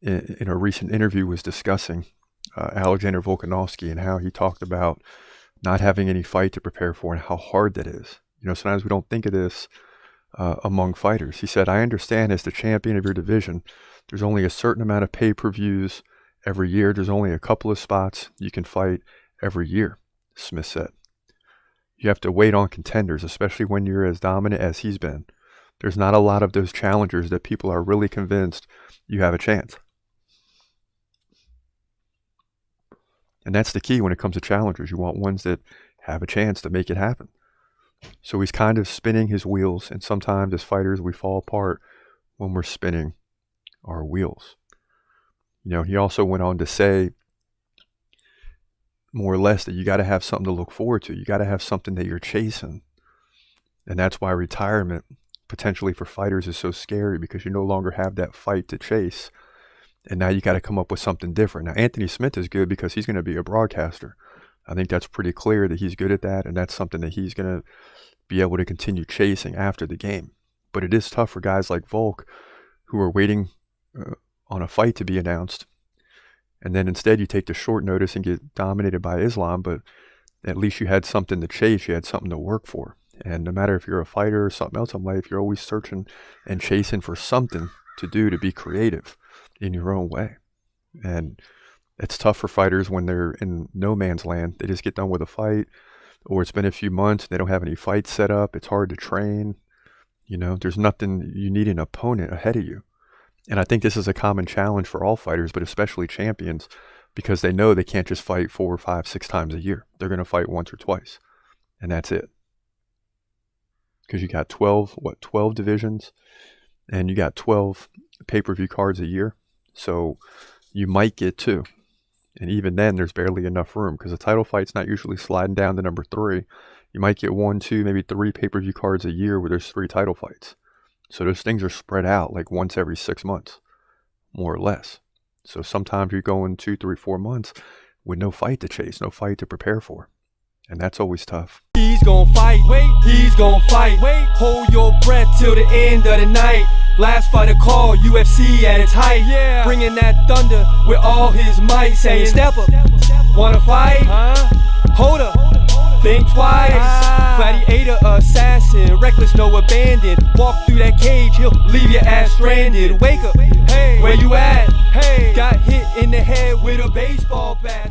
in a recent interview was discussing Alexander Volkanovski and how he talked about not having any fight to prepare for and how hard that is. Sometimes we don't think of this among fighters. He said, I understand as the champion of your division, there's only a certain amount of pay-per-views every year. There's only a couple of spots you can fight every year, Smith said. You have to wait on contenders, especially when you're as dominant as he's been. There's not a lot of those challengers that people are really convinced you have a chance. And that's the key when it comes to challengers. You want ones that have a chance to make it happen. So he's kind of spinning his wheels, and sometimes as fighters we fall apart when we're spinning our wheels. He also went on to say more or less that you got to have something to look forward to. You got to have something that you're chasing. And that's why retirement potentially for fighters is so scary, because you no longer have that fight to chase. And now you got to come up with something different. Now, Anthony Smith is good because he's going to be a broadcaster. I think that's pretty clear that he's good at that, and that's something that he's going to be able to continue chasing after the game. But it is tough for guys like Volk who are waiting on a fight to be announced, and then instead you take the short notice and get dominated by Islam, but at least you had something to chase, you had something to work for. And no matter if you're a fighter or something else in life, you're always searching and chasing for something to do to be creative in your own way. And it's tough for fighters when they're in no man's land. They just get done with a fight, or it's been a few months, they don't have any fights set up, it's hard to train. There's nothing, you need an opponent ahead of you. And I think this is a common challenge for all fighters, but especially champions, because they know they can't just fight 4 or 5, 6 times a year. They're going to fight once or twice, and that's it. Because you got 12 divisions, and you got 12 pay-per-view cards a year. So you might get 2. And even then, there's barely enough room, because a title fight's not usually sliding down to number 3. You might get 1, 2, maybe 3 pay-per-view cards a year where there's 3 title fights. So those things are spread out like once every 6 months, more or less. So sometimes you're going 2, 3, 4 months with no fight to chase, no fight to prepare for. And that's always tough. He's gonna fight, wait, he's gonna fight, wait, hold your breath till the end of the night. Last fighter call, UFC at its height, yeah. Bringing that thunder with all his might, saying step up, wanna fight, hold up, think twice, gladiator, assassin, reckless, no abandon, walk through that cage, he'll leave your ass stranded, wake up, hey, where you at, hey, got hit in the head with a baseball bat.